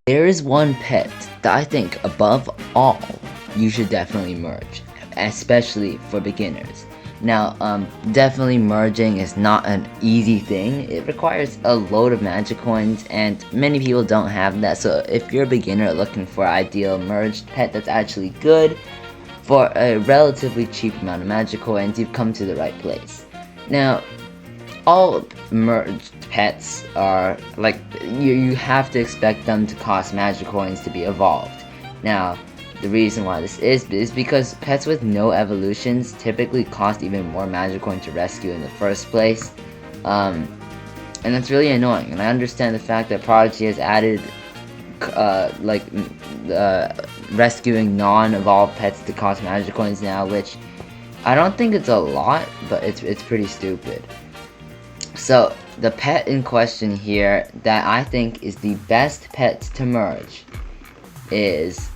There is one pet that I think above all you should definitely merge, especially for beginners. Now, definitely merging is not an easy thing. It requires a load of magic coins, and many people don't have that. So if you're a beginner looking for an ideal merged pet that's actually good for a relatively cheap amount of magic coins, you've come to the right place. Now, all merged pets are like you have to expect them to cost magic coins to be evolved. Now, the reason why this is because pets with no evolutions typically cost even more magic coin to rescue in the first place, and that's really annoying. And I understand the fact that Prodigy has added rescuing non-evolved pets to cost magic coins now, which I don't think it's a lot, but it's pretty stupid. So, the pet in question here that I think is the best pet to merge is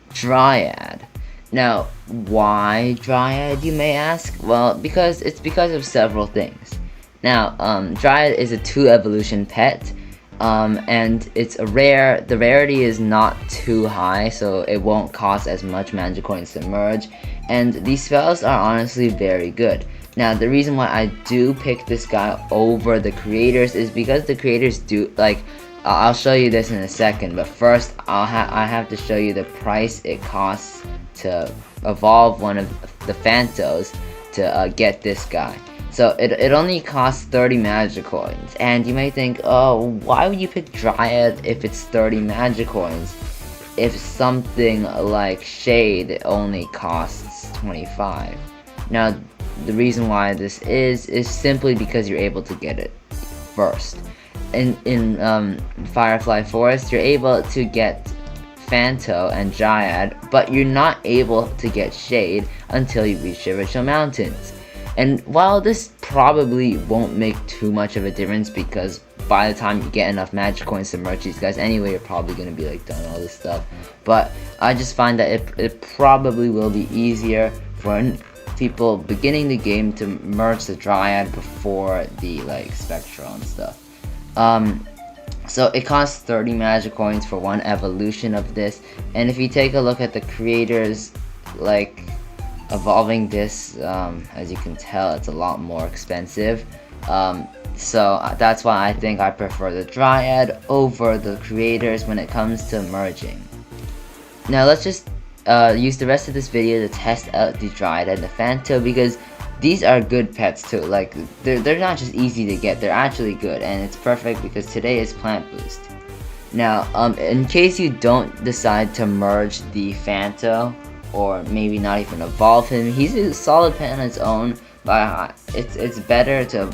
Dryad. Now, why Dryad, you may ask? Well, because of several things. Now, Dryad is a 2 evolution pet, and it's a rare. The rarity is not too high, so it won't cost as much magic coins to merge, and these spells are honestly very good. Now, the reason why I do pick this guy over the creators is because the creators do, like, I'll show you this in a second, but first I have to show you the price it costs to evolve one of the Phantos to get this guy. So it only costs 30 magic coins, and you may think, oh, why would you pick Dryad if it's 30 magic coins? If something like Shade only costs 25. Now, the reason why this is simply because you're able to get it first. In Firefly Forest, you're able to get Phanto and Dryad, but you're not able to get Shade until you reach the Ritual Mountains. And while this probably won't make too much of a difference, because by the time you get enough magic coins to merge these guys anyway, you're probably going to be like done all this stuff. But I just find that it probably will be easier for people beginning the game to merge the Dryad before the like Spectral and stuff. So it costs 30 magic coins for one evolution of this, and if you take a look at the creators like evolving this, as you can tell, it's a lot more expensive. So that's why I think I prefer the Dryad over the creators when it comes to merging. Now let's just use the rest of this video to test out the Dryad and the Phanto, because these are good pets too. Like, they're not just easy to get, they're actually good, and it's perfect because today is Plant Boost. Now, in case you don't decide to merge the Phanto, or maybe not even evolve him, he's a solid pet on his own, but it's better to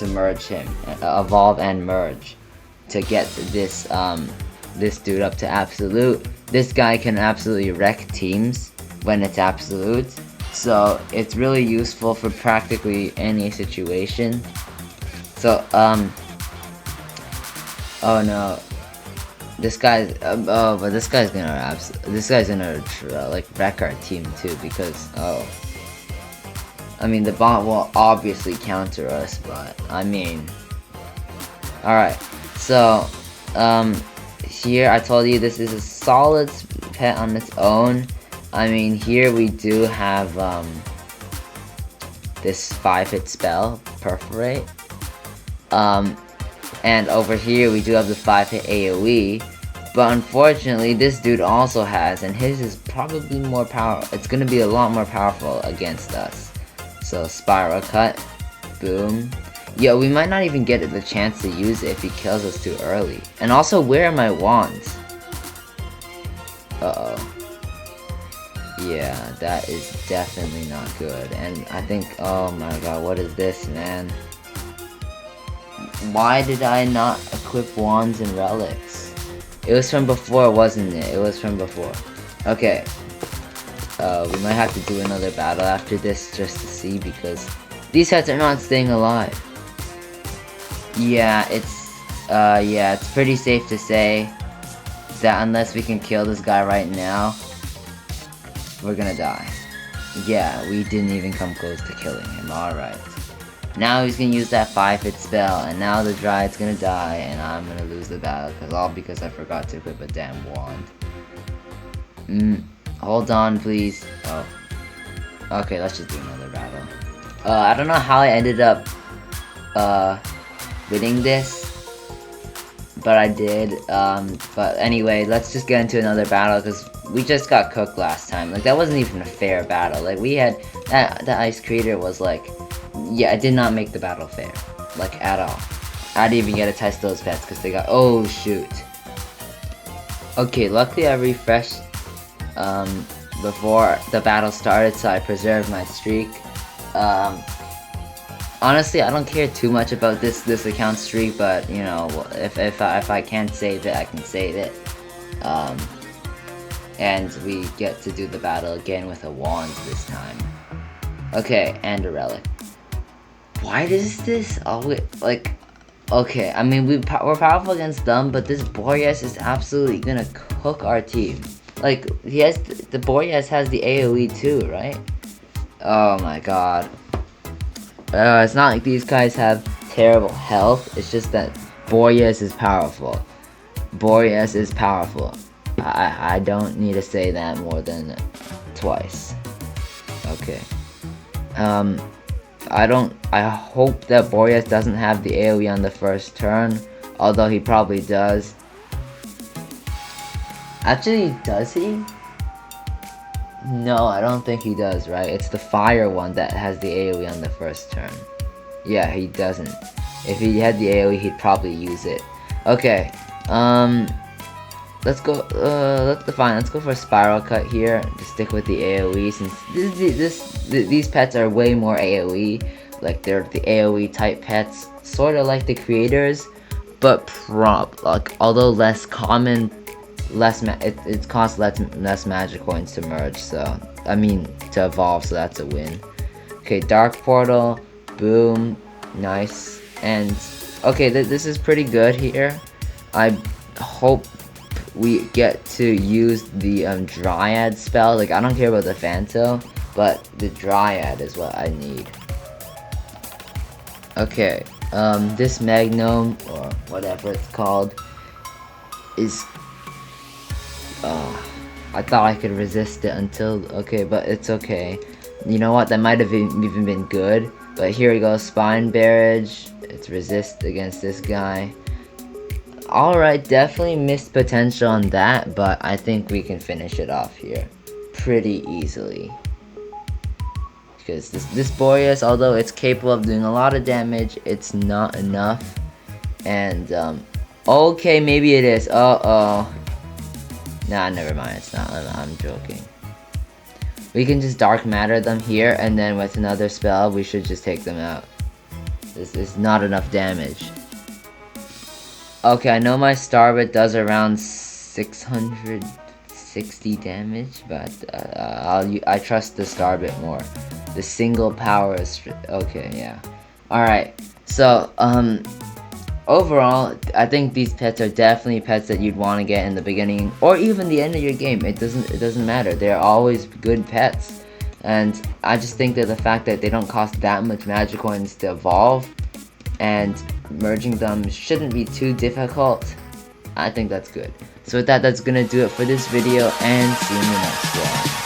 merge him, evolve and merge, to get this this dude up to absolute. This guy can absolutely wreck teams when it's absolute, so it's really useful for practically any situation. So oh no, this guy's but this guy's gonna like wreck our team too, because I mean, the bot will obviously counter us, but I mean, alright, so here I told you this is a solid pet on its own. I mean, here we do have this 5-hit spell, Perforate, and over here we do have the 5-hit AoE, but unfortunately this dude also has, and his is probably more powerful. It's gonna be a lot more powerful against us. So Spiral Cut, boom. Yo, we might not even get the chance to use it if he kills us too early. And also, where are my wands? Uh-oh. Yeah, that is definitely not good. And I think, oh my god, what is this, man? Why did I not equip wands and relics? It was from before, wasn't it? It was from before. Okay. We might have to do another battle after this just to see, because these heads are not staying alive. Yeah, it's pretty safe to say that unless we can kill this guy right now, we're gonna die. Yeah, we didn't even come close to killing him. Alright. Now he's gonna use that 5-hit spell, and now the Dryad's gonna die, and I'm gonna lose the battle, all because I forgot to equip a damn wand. Hold on, please. Oh. Okay, let's just do another battle. I don't know how I ended up, winning this, but I did. But anyway, let's just get into another battle, because we just got cooked last time. Like, that wasn't even a fair battle. Like, we had, that ice creator was like, yeah, I did not make the battle fair. Like, at all. I didn't even get to test those pets, because they got, oh, shoot. Okay, luckily I refreshed, before the battle started, so I preserved my streak. Honestly, I don't care too much about this account streak, but you know, if I can't save it, I can save it. And we get to do the battle again with a wand this time. Okay, and a relic. Why does this always, like, okay, I mean, we're powerful against them, but this Boreas is absolutely gonna cook our team. Like, he has, the Boreas has the AoE too, right? Oh my god. It's not like these guys have terrible health, it's just that Boreas is powerful. Boreas is powerful. I don't need to say that more than twice. Okay. I hope that Boreas doesn't have the AoE on the first turn, although he probably does. Actually, does he? No, I don't think he does, right? It's the fire one that has the AoE on the first turn. Yeah, he doesn't. If he had the AoE, he'd probably use it. Okay, let's go, let's go for a spiral cut here, to stick with the AoE, since these pets are way more AoE, like they're the AoE type pets, sorta like the creators, but although less common, it costs less magic coins to merge, so, I mean, to evolve, so that's a win. Okay, Dark Portal, boom, nice, and, okay, this is pretty good here. I hope we get to use the Dryad spell. Like, I don't care about the Phanto, but the Dryad is what I need. Okay, this Magnum, or whatever it's called, is, I thought I could resist it until, okay, but it's okay. You know what, that might have even been good, but here we go, Spine Barrage, it's resist against this guy. Alright, definitely missed potential on that, but I think we can finish it off here pretty easily. Because this Boreas, although it's capable of doing a lot of damage, it's not enough. And, okay, maybe it is. Uh-oh. Nah, never mind, it's not. I'm joking. We can just Dark Matter them here, and then with another spell, we should just take them out. This is not enough damage. Okay, I know my Starbit does around 660 damage, but I trust the Starbit more. The single power is okay, yeah. Alright, so overall, I think these pets are definitely pets that you'd want to get in the beginning or even the end of your game. It doesn't matter. They're always good pets, and I just think that the fact that they don't cost that much magic coins to evolve, and merging them shouldn't be too difficult. I think that's good. So with that, that's gonna do it for this video, and see you in the next one.